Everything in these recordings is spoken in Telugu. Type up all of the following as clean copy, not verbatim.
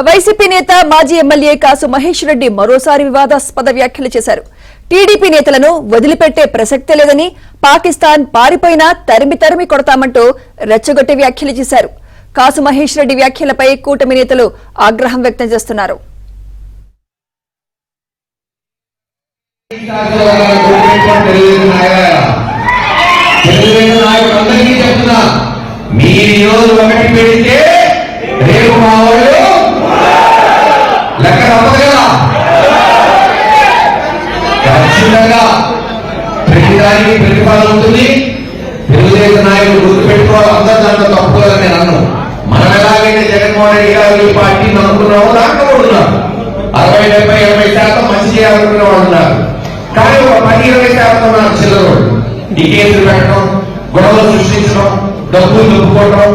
వైసీపీ నేత మాజీ ఎమ్మెల్యే కాసు మహేష్ రెడ్డి మరోసారి వివాదాస్పద వ్యాఖ్యలు చేశారు. టీడీపీ నేతలను వదిలిపెట్టే ప్రసక్తే లేదని, పాకిస్తాన్ పారిపోయినా తరిమి కొడతామంటూ రెచ్చగొట్టి వ్యాఖ్యలు చేశారు. కాసు మహేష్ రెడ్డి వ్యాఖ్యలపై కూటమి నేతలు ఆగ్రహం వ్యక్తం చేస్తున్నారు. ప్రతిదానికి ప్రతిఫలం ఉంటుంది. తెలుగుదేశం నాయకులు గుర్తుపెట్టుకోవాలి, అందరూ దాంట్లో తప్పుకోవాలని నేను అన్ను. మనం ఎలాగైతే జగన్మోహన్ రెడ్డి గారు ఈ పార్టీని అనుకున్నామో దాంట్లో కూడా ఉన్నారు. 60-70-80% మంచి చేయాలనుకునే వాళ్ళు ఉన్నారు. కానీ ఒక 10-20% ఉన్నారు చిల్లరు. ఈ కేసులు పెట్టడం, గొడవలు సృష్టించడం, డబ్బులు దొప్పుకోవడం,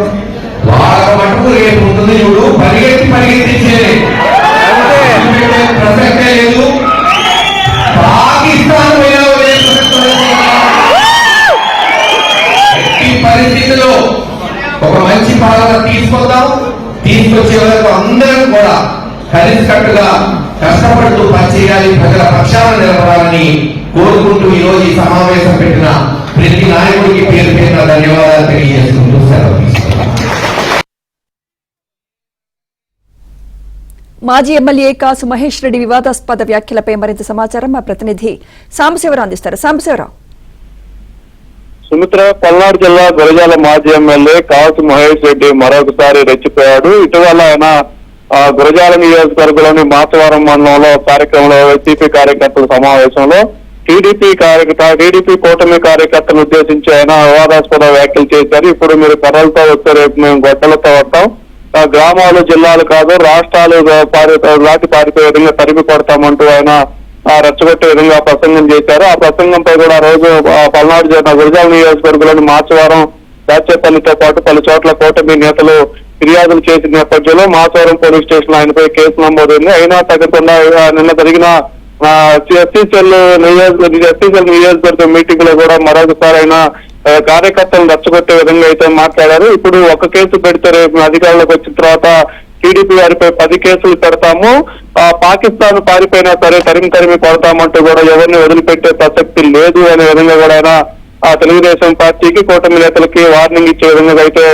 వాళ్ళ మటుకు రేపు ఉంటుంది. చూడు, పరిగెత్తించేది ప్రసక్తే లేదు. పాకిస్తాన్ పరిస్థితిలో ఒక మంచి పాలన తీసుకొచ్చే వరకు అందరం కూడా కలిసికట్టుగా కష్టపడుతూ పనిచేయాలి, ప్రజల పక్షాన నిలబడాలని కోరుకుంటూ ఈ రోజు ఈ సమావేశం పెట్టిన ప్రతి నాయకుడికి పేరు పేరున ధన్యవాదాలు తెలియజేసుకుంటూ సెలవు తీసుకున్నాను. మాజీ ఎమ్మెల్యే కాసు మహేష్ రెడ్డి వివాదాస్పద వ్యాఖ్యలపై మరింత సమాచారం మా ప్రతినిధి సాంబశివరావు అందిస్తారు. సాంబశివరావు. సుమిత్ర, పల్నాడు జిల్లా గురజాల మాజీ ఎమ్మెల్యే కాసు మహేష్ రెడ్డి మరొకసారి రెచ్చిపోయాడు. ఇటీవల ఆయన గురజాల నియోజకవర్గంలోని మాచవరం మండలంలో కార్యక్రమంలో వైసీపీ కార్యకర్తల సమావేశంలో టీడీపీ కూటమి కార్యకర్తలను ఉద్దేశించి ఆయన వివాదాస్పద వ్యాఖ్యలు చేశారు. ఇప్పుడు మీరు కర్రలతో వస్తే రేపు మేము గొడ్డలతో వస్తాం, గ్రామాలు జిల్లాలు కాదు రాష్ట్రాలు దాటి పారిపోయే విధంగా తరిమి కొడతామంటూ ఆయన రెచ్చగొట్టే విధంగా ప్రసంగం చేశారు. ఆ ప్రసంగంపై కూడా రోజు పల్నాడు జిల్లా గురజాల నియోజకవర్గంలోని మాచవరం, దాచేపల్లితో పాటు పలు చోట్ల కూటమి నేతలు ఫిర్యాదులు చేసిన నేపథ్యంలో మాచవరం పోలీస్ స్టేషన్ ఆయనపై కేసు నమోదైంది. అయినా తగ్గకుండా నిన్న జరిగిన ఎస్సీసెల్ నియోజకవర్గ మీటింగ్ లో కూడా మరొకసారి ఆయన కార్యకర్తలను రెచ్చగొట్టే విధంగా అయితే మాట్లాడారు. ఇప్పుడు ఒక కేసు పెడితే రేపు అధికారంలోకి వచ్చిన తర్వాత టీడీపీ వారిపై 10 కేసులు పెడతాము, పాకిస్తాన్ పారిపోయినా సరే తరిమి కొడతామంటూ కూడా ఎవరిని వదిలిపెట్టే ప్రసక్తి లేదు అనే విధంగా కూడా ఆయన తెలుగుదేశం పార్టీకి కూటమి నేతలకి వార్నింగ్ ఇచ్చే విధంగా అయితే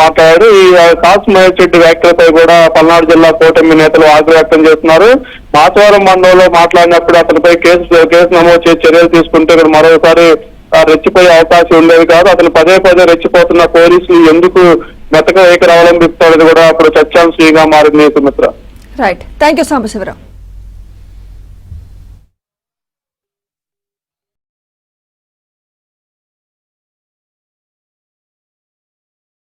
మాట్లాడారు. ఈ కాసు మహేష్ రెడ్డి వ్యాఖ్యలపై కూడా పల్నాడు జిల్లా కూటమి నేతలు ఆగ్రహం వ్యక్తం చేస్తున్నారు. మాచవరం మండలంలో మాట్లాడినప్పుడు అతనిపై కేసు నమోదు చేసి చర్యలు తీసుకుంటే ఇక్కడ మరోసారి రెచ్చిపోయే అవకాశం ఉండేది కాదు. అతను పదే రెచ్చిపోతున్న పోలీసులు ఎందుకు మెత్తగా అవలంబిస్తారని కూడా అప్పుడు చర్చాంశంగా మారింది. Sumitra. Right, thank you Sambasivarao.